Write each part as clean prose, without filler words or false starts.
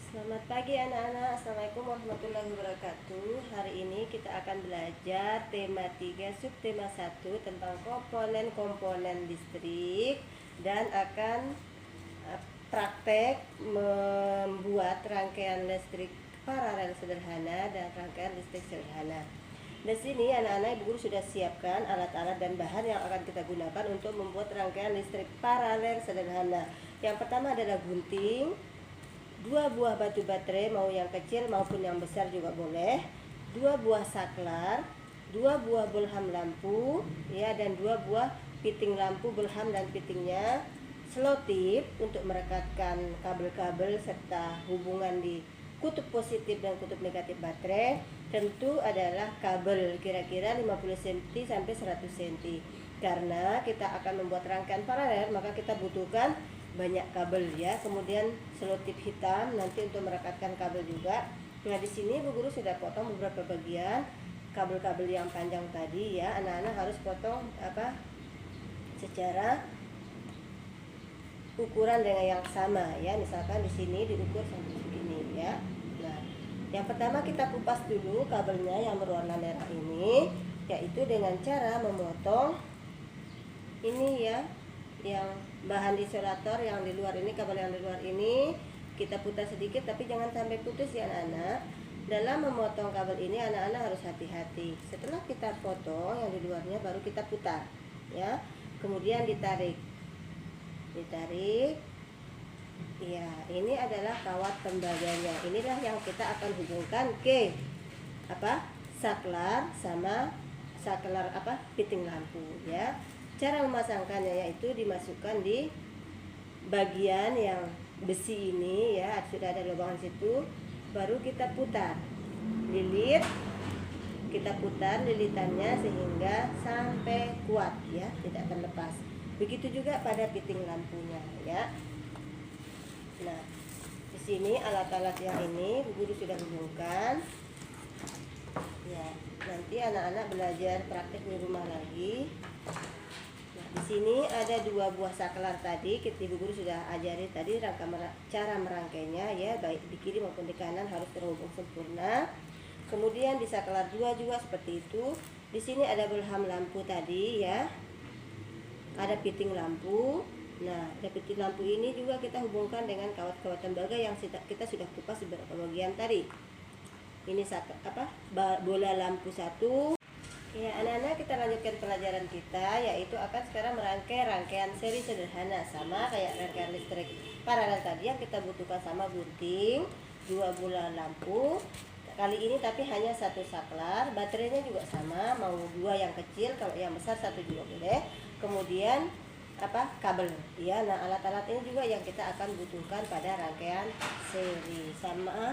Selamat pagi anak-anak. Assalamualaikum warahmatullahi wabarakatuh. Hari ini kita akan belajar tema 3 subtema 1 tentang komponen-komponen listrik dan akan praktek membuat rangkaian listrik paralel sederhana dan rangkaian listrik sederhana. Di sini anak-anak ibu guru sudah siapkan alat-alat dan bahan yang akan kita gunakan untuk membuat rangkaian listrik paralel sederhana. Yang pertama adalah gunting, 2 buah batu baterai, mau yang kecil maupun yang besar juga boleh, 2 buah saklar, 2 buah bulham lampu ya, dan 2 buah piting lampu, bulham dan pitingnya, selotip untuk merekatkan kabel-kabel serta hubungan di kutub positif dan kutub negatif baterai. Tentu adalah kabel kira-kira 50 cm sampai 100 cm. Karena kita akan membuat rangkaian paralel, maka kita butuhkan banyak kabel ya. Kemudian selotip hitam nanti untuk merekatkan kabel juga. Nah, di sini Bu Guru sudah potong beberapa bagian kabel-kabel yang panjang tadi ya. Anak-anak harus potong secara ukuran dengan yang sama ya. Misalkan di sini diukur sampai begini ya. Nah, yang pertama kita kupas dulu kabelnya yang berwarna merah ini, yaitu dengan cara memotong ini ya, yang bahan isolator yang di luar ini, kabel yang di luar ini kita putar sedikit, tapi jangan sampai putus ya anak-anak. Dalam memotong kabel ini anak-anak harus hati-hati. Setelah kita potong yang di luarnya baru kita putar ya. Kemudian ditarik ya. Ini adalah kawat tembaganya. Inilah yang kita akan hubungkan ke saklar sama piting lampu ya. Cara memasangkannya yaitu dimasukkan di bagian yang besi ini ya, sudah ada lubang di situ, baru kita putar, kita putar lilitannya sehingga sampai kuat ya, tidak terlepas. Begitu juga pada piting lampunya ya. Nah, di sini alat-alat yang ini Bu Guru sudah hubungkan ya. Nanti anak-anak belajar praktek di rumah lagi. Di sini ada 2 buah saklar tadi, Ibu Guru sudah ajari tadi cara merangkainya ya, baik di kiri maupun di kanan harus terhubung sempurna. Kemudian di saklar 2 juga seperti itu. Di sini ada bulham lampu tadi ya, ada piting lampu. Nah, ada piting lampu ini juga kita hubungkan dengan kawat-kawat tembaga yang kita sudah kupas beberapa bagian tadi. Ini bola lampu 1. Ya anak-anak, kita lanjutkan pelajaran kita, yaitu akan sekarang merangkai rangkaian seri sederhana sama kayak rangkaian listrik paralel tadi yang kita butuhkan, sama gunting, 2 bola lampu kali ini tapi hanya 1 saklar, baterainya juga sama, mau 2 yang kecil, kalau yang besar 1 juga boleh. Kemudian kabel ya. Nah, alat-alat ini juga yang kita akan butuhkan pada rangkaian seri sama.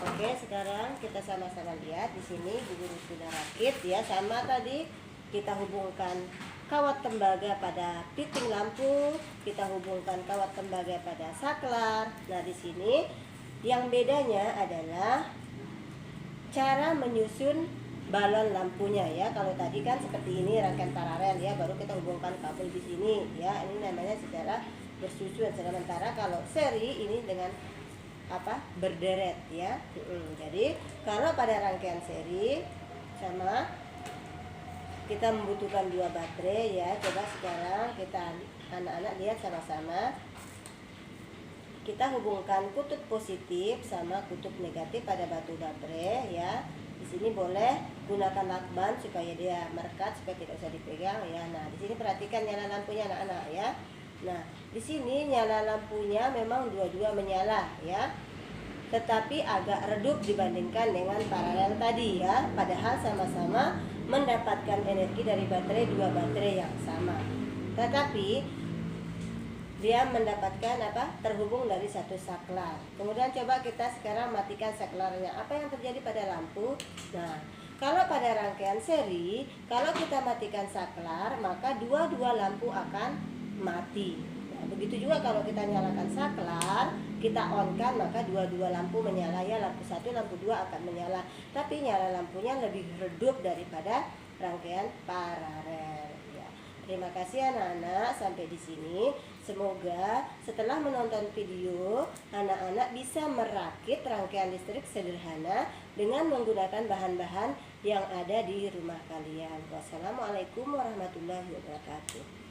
Oke, sekarang kita sama-sama lihat di sini Bu Guru sudah rakit ya, sama tadi kita hubungkan kawat tembaga pada piting lampu, kita hubungkan kawat tembaga pada saklar. Nah, di sini yang bedanya adalah cara menyusun balon lampunya ya. Kalau tadi kan seperti ini rangkaian paralel ya, baru kita hubungkan kabel di sini ya. Ini namanya secara bersusun. Sementara kalau seri ini dengan berderet ya. Jadi kalau pada rangkaian seri sama kita membutuhkan 2 baterai ya. Coba sekarang kita anak-anak lihat sama-sama. Kita hubungkan kutub positif sama kutub negatif pada batu baterai ya. Di sini boleh gunakan lakban supaya dia merekat, supaya tidak usah dipegang ya. Nah, di sini perhatikan nyala lampunya anak-anak ya. Nah, di sini nyala lampunya memang dua-dua menyala ya, tetapi agak redup dibandingkan dengan paralel tadi ya. Padahal sama-sama mendapatkan energi dari baterai, 2 baterai yang sama, tetapi dia mendapatkan terhubung dari 1 saklar. Kemudian coba kita sekarang matikan saklarnya. Apa yang terjadi pada lampu? Nah, kalau pada rangkaian seri, kalau kita matikan saklar, maka dua-dua lampu akan mati. Nah, begitu juga kalau kita nyalakan saklar, kita on-kan, maka dua-dua lampu menyala ya. Lampu 1, lampu 2 akan menyala. Tapi nyala lampunya lebih redup daripada rangkaian paralel. Terima kasih anak-anak, sampai di sini. Semoga setelah menonton video, anak-anak bisa merakit rangkaian listrik sederhana dengan menggunakan bahan-bahan yang ada di rumah kalian. Wassalamualaikum warahmatullahi wabarakatuh.